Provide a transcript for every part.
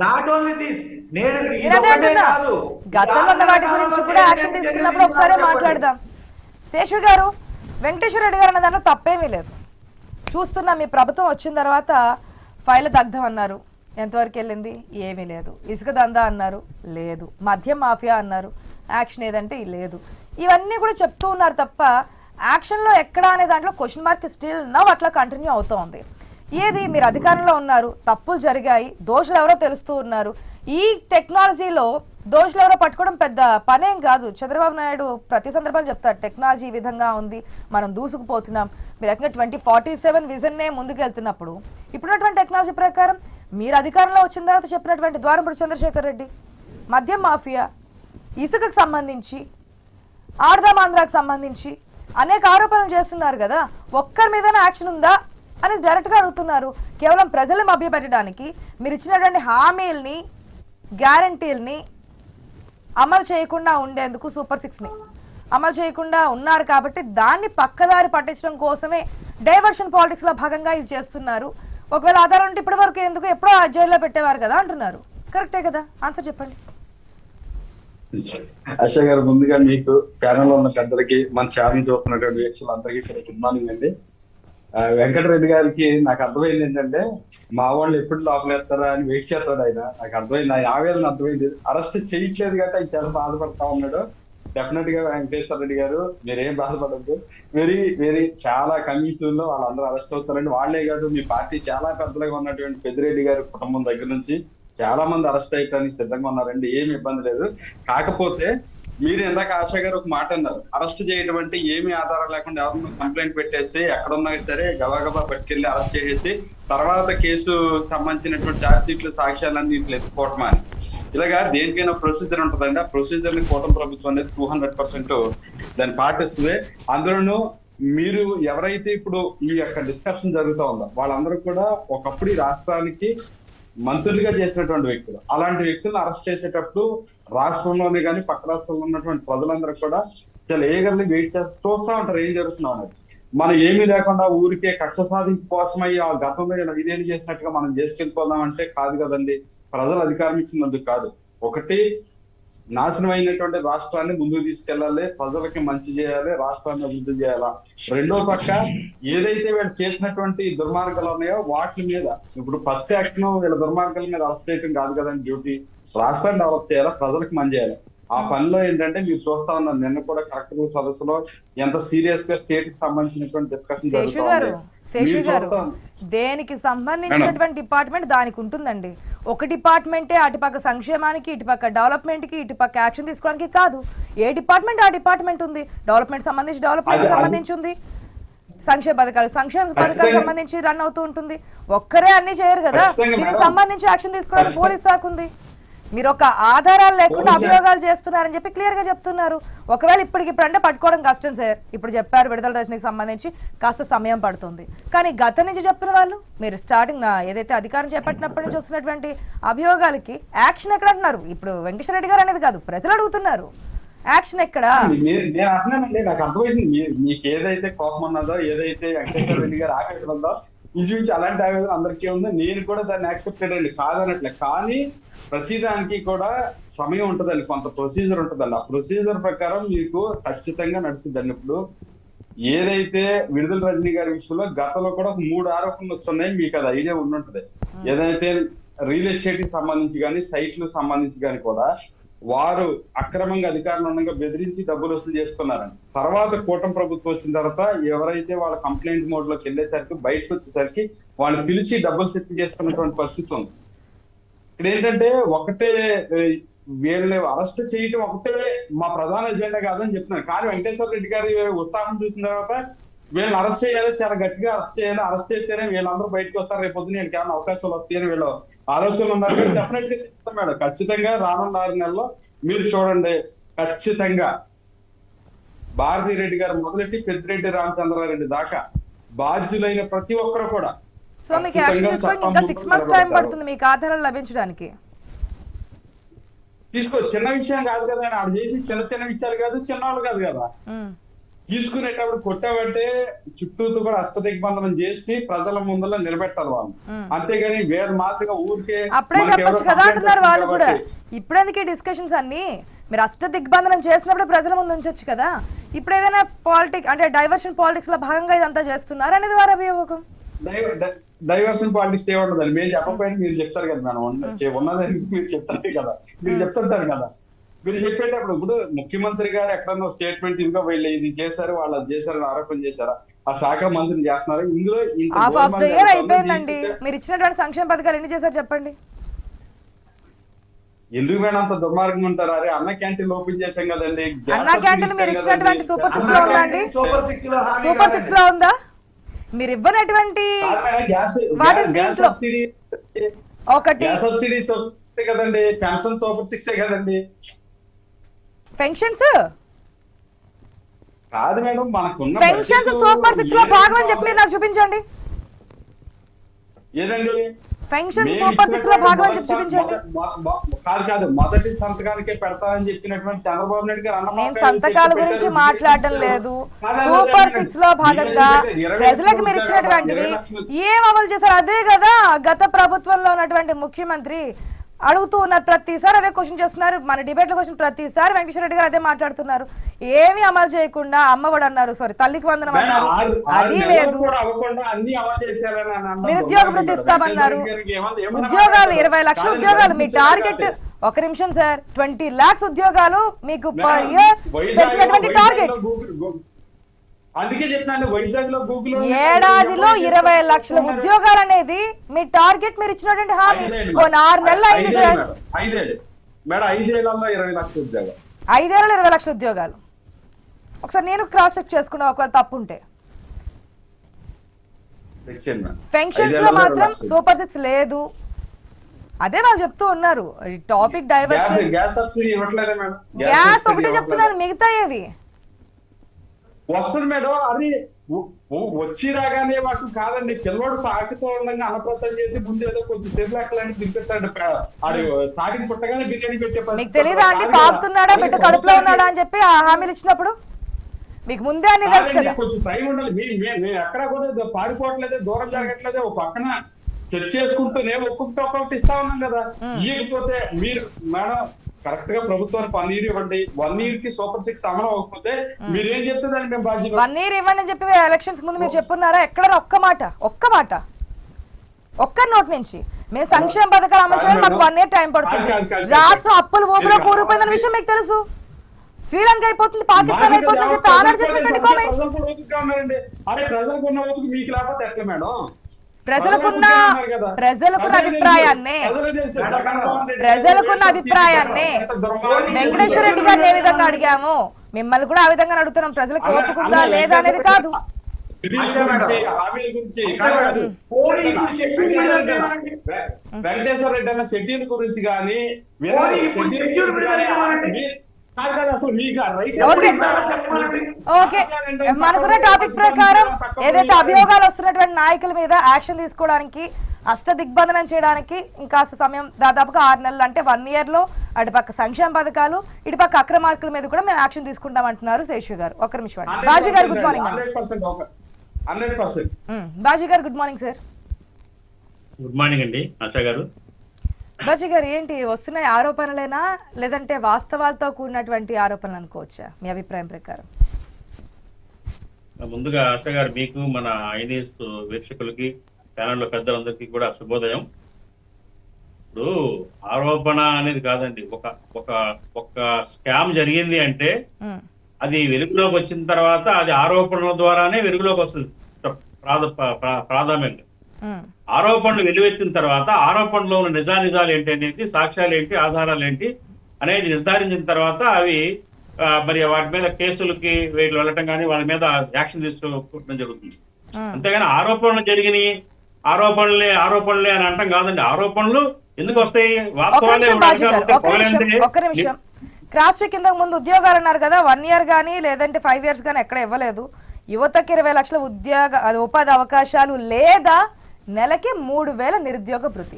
Not only this, నేను గతంలో ఉన్న వాటి గురించి కూడా యాక్షన్ తీసుకున్నప్పుడు ఒకసారి మాట్లాడదాం. శేషు గారు, వెంకటేశ్వర రెడ్డి గారు అన్న దాంట్లో తప్పేమీ లేదు. చూస్తున్నా మీ ప్రభుత్వం వచ్చిన తర్వాత ఫైల్ దగ్ధం అన్నారు, ఎంతవరకు వెళ్ళింది? ఏమీ లేదు. ఇసుక దందా అన్నారు, లేదు. మద్యం మాఫియా అన్నారు, యాక్షన్ ఏదంటే లేదు. ఇవన్నీ కూడా చెప్తూ ఉన్నారు తప్ప యాక్షన్లో ఎక్కడా అనే దాంట్లో క్వశ్చన్ మార్క్ స్టిల్ నవ్ అట్లా కంటిన్యూ అవుతూ ఉంది. ఏది మీరు అధికారంలో ఉన్నారు, తప్పులు జరిగాయి, దోషులు ఎవరో తెలుస్తూ ఉన్నారు. ఈ టెక్నాలజీలో దోషులు ఎవరో పట్టుకోవడం పెద్ద పనేం కాదు. చంద్రబాబు నాయుడు ప్రతి సందర్భాలు చెప్తారు, టెక్నాలజీ ఈ విధంగా ఉంది, మనం దూసుకుపోతున్నాం. మీరు రకంగా 2047 విజన్నే ముందుకు వెళ్తున్నప్పుడు ఇప్పుడున్నటువంటి టెక్నాలజీ ప్రకారం మీరు అధికారంలో వచ్చిన తర్వాత చెప్పినటువంటి ద్వారంపూడి చంద్రశేఖర్ రెడ్డి మద్యం మాఫియా, ఇసుకకు సంబంధించి, ఆర్ధామాంధ్రాకు సంబంధించి అనేక ఆరోపణలు చేస్తున్నారు కదా, ఒక్కరి మీదైనా యాక్షన్ ఉందా అని డైరెక్ట్గా అడుగుతున్నారు. కేవలం ప్రజలను మభ్యపెట్టడానికి మీరు ఇచ్చినటువంటి హామీల్ని, గ్యారంటీల్ని అమలు చేయకుండా ఉండేందుకు, సూపర్ 6ని అమలు చేయకుండా ఉన్నారు కాబట్టి దాన్ని పక్కదారి పట్టించడం కోసమే డైవర్షన్ పాలిటిక్స్లో భాగంగా ఇది చేస్తున్నారు. ఒకవేళ ఆధారం ఉంటే ఇప్పటి వరకు ఎందుకు ఎప్పుడో జైల్లో పెట్టేవారు కదా అంటున్నారు. కరెక్టే కదా? ఆన్సర్ చెప్పండి. ఆశా గారు, ముందుగా మీకు ప్యానల్ లో ఉన్న పెద్దలకి, మన ఛానల్ చూస్తున్నటువంటి వ్యక్తులు అందరికీ గుడ్ మార్నింగ్ అండి. వెంకటరెడ్డి గారికి నాకు అర్థమైంది ఏంటంటే, మా వాళ్ళు ఎప్పుడు లోపలేస్తారా అని వెయిట్ చేస్తాడు ఆయన. నాకు అర్థమైంది, ఆయన ఆవేదన అర్థమైంది. అరెస్ట్ చేయట్లేదు కాబట్టి ఆయన చాలా బాధపడతా ఉన్నాడు. డెఫినెట్ గా వెంకటేశ్వర రెడ్డి గారు మీరేం బాధపడద్దు. వెరీ వెరీ చాలా కమిషన్లో వాళ్ళందరూ అరెస్ట్ అవుతారండి. వాళ్లే కాదు, మీ పార్టీ చాలా పెద్దలుగా ఉన్నటువంటి పెద్దిరెడ్డి గారి కుటుంబం దగ్గర నుంచి చాలా మంది అరెస్ట్ అయ్యడానికి సిద్ధంగా ఉన్నారండి. ఏమి ఇబ్బంది లేదు. కాకపోతే మీరు ఇందాక ఆశా గారు ఒక మాట అన్నారు, అరెస్ట్ చేయడం అంటే ఏమి ఆధారం లేకుండా ఎవరినో కంప్లైంట్ పెట్టేసి ఎక్కడున్నా సరే గబాగబా పట్టుకెళ్లి అరెస్ట్ చేసేసి తర్వాత కేసు సంబంధించినటువంటి ఛార్జ్ షీట్లు, సాక్ష్యాలన్నీ ఇట్లా ఎత్తుకోవటమా అని. ఇలాగా దేనికైనా ప్రొసీజర్ ఉంటుందండి. ఆ ప్రొసీజర్ ని కూటమి ప్రభుత్వం అనేది 200% దాన్ని పాటిస్తుంది. అందులోనూ మీరు ఎవరైతే ఇప్పుడు ఈ యొక్క డిస్కషన్ జరుగుతూ ఉందో వాళ్ళందరూ కూడా ఒకప్పుడు ఈ రాష్ట్రానికి మంత్రులుగా చేసినటువంటి వ్యక్తులు. అలాంటి వ్యక్తులను అరెస్ట్ చేసేటప్పుడు రాష్ట్రంలోనే కానీ పక్క రాష్ట్రంలో ఉన్నటువంటి ప్రజలందరూ కూడా చాలా ఏగర్లీ వెయిట్ చేస్తూ చూస్తూ ఉంటారు ఏం జరుగుతున్నాం అనేది. మనం ఏమీ లేకుండా ఊరికే కక్ష సాధింపు కోసమై ఆ గతంలో ఇదేం చేసినట్టుగా మనం చేసుకెళ్ళిపోదాం అంటే కాదు కదండి. ప్రజలు అధికారం ఇచ్చినందుకు కాదు. ఒకటి, నాశనం అయినటువంటి రాష్ట్రాన్ని ముందుకు తీసుకెళ్లాలి, ప్రజలకి మంచి చేయాలి, రాష్ట్రాన్ని అభివృద్ధి చేయాలా. రెండో పక్క ఏదైతే వీళ్ళు చేసినటువంటి దుర్మార్గాలు ఉన్నాయో వాటి మీద ఇప్పుడు ఫస్ట్ యాక్షన్ వీళ్ళ దుర్మార్గాల మీద అరెస్ట్ చేయడం కాదు కదండి డ్యూటీ. రాష్ట్రాన్ని డెవలప్ చేయాలా, ప్రజలకు మంచి చేయాలి. ఆ పనిలో ఏంటంటే మీరు చూస్తా ఉన్నారు, నిన్న కూడా కలెక్టర్ సదస్సులో ఎంత సీరియస్ గా స్టేట్ కి సంబంధించినటువంటి డిస్కషన్ శేషు గారు, దేనికి సంబంధించినటువంటి డిపార్ట్మెంట్ దానికి ఉంటుందండి. ఒక డిపార్ట్మెంటే అటుపక్క సంక్షేమానికి, ఇటుపక్క డెవలప్మెంట్ కి, ఇటుపక్క యాక్షన్ తీసుకోవడానికి కాదు. ఏ డిపార్ట్మెంట్ ఆ డిపార్ట్మెంట్ ఉంది. డెవలప్మెంట్ సంబంధించి ఉంది, సంక్షేమ పథకాలకు సంబంధించి రన్ అవుతూ ఉంటుంది. ఒక్కరే అన్ని చేయరు కదా. దీనికి సంబంధించి యాక్షన్ తీసుకోవడానికి పోలీస్ శాఖ ఉంది. మీరు ఒక ఆధారాలు లేకుండా అభియోగాలు చేస్తున్నారని చెప్పి క్లియర్ గా చెప్తున్నారు. ఒకవేళ ఇప్పటికిప్పుడు అంటే పట్టుకోవడం కష్టం సార్. ఇప్పుడు చెప్పారు విడుదల రజనీకి సంబంధించి కాస్త సమయం పడుతుంది. కానీ గతం నుంచి చెప్పిన వాళ్ళు, మీరు స్టార్టింగ్ ఏదైతే అధికారం చేపట్టినప్పటి నుంచి వస్తున్నటువంటి అభియోగాలకి యాక్షన్ ఎక్కడ అంటున్నారు. ఇప్పుడు వెంకటేశ్వర రెడ్డి గారు అనేది కాదు, ప్రజలు అడుగుతున్నారు యాక్షన్ ఎక్కడ. నేను అంటున్నానండి, నాకు అర్థమైంది మీకు ఏదైతే కోపం ఉన్నదో, ఏదైతే వెంకటేశ్వర రెడ్డి గారు ఆకలి ఉందో ఇంచుమించు అలాంటి ఆవేదన అందరికీ ఉంది. నేను కూడా దాన్ని యాక్సెప్ట్ అండి, కాదనట్లే. కానీ ప్రతిదానికి కూడా సమయం ఉంటుందండి, కొంత ప్రొసీజర్ ఉంటుందండి. ఆ ప్రొసీజర్ ప్రకారం మీకు ఖచ్చితంగా నడుస్తుందండి. ఇప్పుడు ఏదైతే విడుదల రజనీ గారి విషయంలో గతంలో కూడా 3 ఆరోపణలు వస్తున్నాయి, మీకు అది ఐడియా ఉండుంటది. ఏదైతే రియల్ ఎస్టేట్ కి సంబంధించి కానీ, సైట్లకు సంబంధించి కానీ కూడా వారు అక్రమంగా అధికారంలో ఉండగా బెదిరించి డబ్బులు వసూలు చేసుకున్నారండి. తర్వాత కూటమి ప్రభుత్వం వచ్చిన తర్వాత ఎవరైతే వాళ్ళ కంప్లైంట్ మోడ్ లోకి వెళ్ళేసరికి, బయటకు వచ్చేసరికి వాళ్ళు పిలిచి డబ్బులు సెటిల్ చేసుకున్నటువంటి పరిస్థితి ఉంది. ఇక్కడ ఏంటంటే ఒకటే, వీళ్ళని అరెస్ట్ చేయటం ఒకటే మా ప్రధాన ఎజెండా కాదని చెప్తున్నారు. కానీ వెంకటేశ్వర రెడ్డి గారి ఉత్సాహం చూసిన తర్వాత వీళ్ళని అరెస్ట్ చేయాలి, చాలా గట్టిగా అరెస్ట్ చేయాలి, అరెస్ట్ చేస్తేనే వీళ్ళందరూ బయటకు వస్తారు, రేపు పొద్దున వీళ్ళకి ఏమైనా అవకాశాలు వస్తాయని వీళ్ళు ఆలోచనలు ఉన్నారు. డెఫినెట్ గా చెప్తాం మేడం, ఖచ్చితంగా రానున్న 6 నెలల్లో మీరు చూడండి, ఖచ్చితంగా భారతీ రెడ్డి గారు మొదలెట్టి పెద్దిరెడ్డి రామచంద్రారెడ్డి దాకా బాధ్యులైన ప్రతి ఒక్కరు కూడా. సో మీకు యాక్షన్ తీసుకోవడానికి ఇంకా 6 months టైం పడుతుంది మీకు ఆధారాలు లభించడానికి. చిన్న విషయం కాదు కదా, ఆడ చేసి చిన్న విషయాలు కాదు, చిన్నవాళ్ళు కాదు కదా. తీసుకునేటప్పుడు కొట్టామంటే చుట్టూతో కూడా అష్టదిగ్బంధనం చేసి ప్రజల ముందర నిలబెట్టాలి వాళ్ళు. అంతేగాని వేరే మాదిరిగా ఊరికే అప్పుడే చెప్పొచ్చు కదా అంటున్నారు వాళ్ళు కూడా. ఇప్పుడెందుకు ఈ డిస్కషన్స్ అన్ని? మీరు అష్ట దిగ్బంధనం చేసినప్పుడు ప్రజల ముందు ఉంచొచ్చు కదా. ఇప్పుడు ఏదైనా పాలిటిక్స్ అంటే డైవర్షన్ పాలిటిక్స్ లో భాగంగా ఇదంతా చేస్తున్నారు అనేది వారి అభియోగం. డైవర్షన్ పాలిటిక్స్ ఏముండదు, మేము చెప్పకపోయినా మీరు చెప్తారు కదా మేడం. ఉన్నదని మీరు చెప్తారు కదా, మీరు చెప్తుంటారు కదా. మీరు చెప్పేటప్పుడు ఇప్పుడు ముఖ్యమంత్రి గారు ఎక్కడన్నా స్టేట్మెంట్ ఇంకా వీళ్ళు ఇది చేశారు వాళ్ళు అది చేశారు ఆరోపణ చేశారా, ఆ శాఖ మంత్రిని చేస్తున్నారు. ఇందులో హాఫ్ ఆఫ్ ద ఇయర్ అయిపోయిందండి. మీరు ఇచ్చినటువంటి సంక్షేమ పథకాలు ఎన్ని చేశారు చెప్పండి? ఎందుకు మేడం అంత దుర్మార్గం ఉంటారు? అరే అన్న క్యాంటీన్ ఓపెన్ చేశాం కదండి. అన్న క్యాంటీన్ మీరు ఇచ్చినటువంటి సూపర్ 6 లో ఉందా అండి? సూపర్ 6 లో ఉందా? మీరు ఇవ్వనటువంటి ఒకటి సబ్సిడీ కదండి, పెన్షన్ సూపర్ 6 కదండి. పెన్షన్స్ కాదు మేడం, మనకున్న పెన్షన్స్ సూపర్ 6 లో భాగం అని చెప్పి నాకు చూపించండి. ఏదండి పెన్షన్ సూపర్ 6 లో భాగం అని చెప్పి చూపించండి. కాదు మొదటి సంతకానికే పెడతానని చెప్పినటువంటి చంద్రబాబు నాయుడు గారు నేను సంతకాల గురించి మాట్లాడడం లేదు. సూపర్ 6 లో భాగంగా ప్రజలకు మీరు ఇచ్చినటువంటివి ఏం అమలు చేశారు? అదే కదా గత ప్రభుత్వంలో ఉన్నటువంటి ముఖ్యమంత్రి అడుగుతూ ఉన్నారు. ప్రతిసారి అదే క్వశ్చన్ చేస్తున్నారు. మన డిబేట్ లో క్వశ్చన్ ప్రతిసారి వెంకటేశ్వర రెడ్డి గారు అదే మాట్లాడుతున్నారు. ఏమి అమలు చేయకుండా అమ్మఒడి అన్నారు, సారీ తల్లికి వందనం అన్నారు, అది లేదు. నిరుద్యోగ వృత్తి ఇస్తామన్నారు. ఉద్యోగాలు 20 లక్షల ఉద్యోగాలు మీ టార్గెట్. ఒక నిమిషం సార్, 20 lakhs ఉద్యోగాలు మీకు పర్ ఇయర్ పెట్టినటువంటి టార్గెట్. అందుకే చెప్తాను వైజాగ్ లో గూగుల్ ఏడాదిలో 20 లక్షల ఉద్యోగాలు అనేది మీ టార్గెట్. మీరు ఇచ్చినటువంటి హామీ 6 నెలలు అయింది సార్. 5 ఏళ్లలో 20 లక్షల ఉద్యోగాలు. 5 ఏళ్లలో 20 లక్షల ఉద్యోగాలు. ఒకసారి నేను క్రాస్ చెక్ చేసుకున్నా ఒకవేళ తప్పు ఉంటే. పెన్షన్స్ లో మాత్రం సూపర్ 6 లేదు. అదే వాళ్ళు చెప్తూ ఉన్నారు. Topic diversion. గ్యాస్ ఒకటే చెప్తున్నారు, మిగతా ఏవి వస్తుంది మేడం. అది వచ్చి రాగానే వాటి కాదండి. పిల్లవాడు సాకితో ఉండగా అన్నప్రసాదం చేసి ముందు ఏదో కొద్దిసేపు లెక్కలని తినిపించాడు. సాకిని పుట్టగానే బిర్యానీ పెట్టే. మీకు తెలియదా అండి పాకుతున్నాడా బిడ్డ కడుపులో ఉన్నాడా అని చెప్పి ఆ హామీలు ఇచ్చినప్పుడు? మీకు ముందే అన్ని తెలుసు కదా. కొంచెం టైం ఉండాలి. మేము ఎక్కడ కూడా పారిపోవట్లేదు, దూరం జరగట్లేదు. ఒక పక్కన సెట్ చేసుకుంటూనే ఒక్కొక్కటి ఇస్తా ఉన్నాం కదా. ఇవ్వకపోతే మీరు మేడం కరెక్ట్ గా ప్రభుత్వానికి 1 year ఇవ్వండి. 1 year కి సూపర్ 6 అమలు అవ్వకపోతే మీరు ఏం చెప్తుందని మేము బాధ్యత. 1 year ఇవ్వండి అని చెప్పి ఎలక్షన్స్ ముందు మీరు చెప్పున్నారా? ఎక్కడ ఒక్క మాట ఒక్క నోట్ నుంచి మేము సంక్షేమ పథకాలు అమలు చేయాలి, మాకు 1 year టైం పడుతుంది. రాష్ట్రం అప్పులు ఊపిలో కూరుపోయిందన్న విషయం మీకు తెలుసు. శ్రీలంక అయిపోతుంది, పాకిస్తాన్ అయిపోతుంది అని చెప్పి ఆనాడు చెప్పినటువంటి కామెంట్స్. ప్రజలకున్న అభిప్రాయాన్ని వెంకటేశ్వర రెడ్డి గారిని ఏ విధంగా అడిగాము, మిమ్మల్ని కూడా ఆ విధంగా అడుగుతున్నాం. ప్రజలకు ఒప్పుకుందా లేదా అనేది కాదు. వెంకటేశ్వర రెడ్డి అన్న షెడ్యూల్ గురించి కానీ మనకున్న టాపిక్ ప్రకారం ఏదైతే అభియోగాలు వస్తున్నటువంటి నాయకుల మీద యాక్షన్ తీసుకోవడానికి, అష్ట దిగ్బంధనం చేయడానికి ఇంకాస్త సమయం, దాదాపుగా 6 నెలలు, అంటే 1 year లో అటుపక్క సంక్షేమ పథకాలు ఇటుపక్క అక్రమార్కుల మీద కూడా మేము యాక్షన్ తీసుకుంటాం అంటున్నారు శేషు గారు. ఒక్క నిమిషం అండి. Bhaji garu good morning. Baji garu good morning sir. Good morning అండి ఆశా గారు. బాజీ గారు ఏంటి వస్తున్నాయి ఆరోపణలేనా లేదంటే వాస్తవాలతో కూడినటువంటి ఆరోపణలు అనుకోవచ్చా మీ అభిప్రాయం ప్రకారం? ముందుగా ఆశా గారు మీకు మన ఐన్యూస్ వీక్షకులకి ఛానల్లో పెద్దలందరికీ కూడా శుభోదయం. ఇప్పుడు ఆరోపణ అనేది కాదండి, ఒక స్కామ్ జరిగింది అంటే అది వెలుగులోకి వచ్చిన తర్వాత అది ఆరోపణల ద్వారానే వెలుగులోకి వస్తుంది ప్రాథమికంగా. ఆరోపణలు వెలువెత్తిన తర్వాత ఆరోపణలో ఉన్న నిజానిజాలు ఏంటి అనేది, సాక్ష్యాలు ఏంటి, ఆధారాలు ఏంటి అనేది నిర్ధారించిన తర్వాత అవి మరి వాటి మీద కేసులకి వీళ్ళు వెళ్ళటం కానీ వాళ్ళ మీద యాక్షన్ తీసుకోవడం జరుగుతుంది. అంతేగాని ఆరోపణలు జరిగినాయి, ఆరోపణలే అని అంటాం కాదండి. ఆరోపణలు ఎందుకు వస్తాయి? వాస్తవాలే. ఒక్క నిమిషం క్రాస్ చెక్. కింద ముందు ఉద్యోగాలు అన్నారు కదా, 1 year కానీ లేదంటే 5 years కానీ ఎక్కడ ఇవ్వలేదు. యువతకి 20 లక్షల ఉపాధి అవకాశాలు లేదా నెలకి 3,000 నిరుద్యోగ భృతి.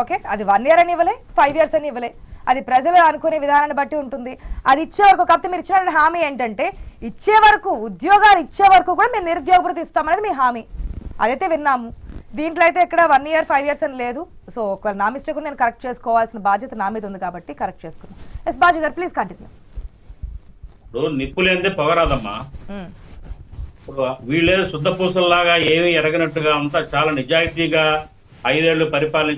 ఓకే, అది 1 year అని ఇవ్వలే, 5 years అని ఇవ్వలే. అది ప్రజలు అనుకునే విధానాన్ని బట్టి ఉంటుంది. అది ఇచ్చే వరకు, కాకపోతే మీరు ఇచ్చిన హామీ ఏంటంటే ఇచ్చే వరకు, ఉద్యోగాలు ఇచ్చే వరకు కూడా మేము నిరుద్యోగ భృతి ఇస్తామనేది మీ హామీ. అదైతే విన్నాము. దీంట్లో అయితే ఇక్కడ 1 year 5 years అని లేదు. సో ఒకవేళ నా మిస్టేక్ నేను కరెక్ట్ చేసుకోవాల్సిన బాధ్యత నా మీద ఉంది కాబట్టి కరెక్ట్ చేసుకున్నాను. ఎస్ బాజీ గారు ప్లీజ్ కంటిన్యూ. ఇప్పుడు నిప్పు లేనిదే పొగరాదమ్మా. ఇప్పుడు వీళ్ళే శుద్ధ పూసల్లాగా ఏమీ ఎరగనట్టుగా అంతా చాలా నిజాయితీగా 5 ఏళ్లు పరిపాలన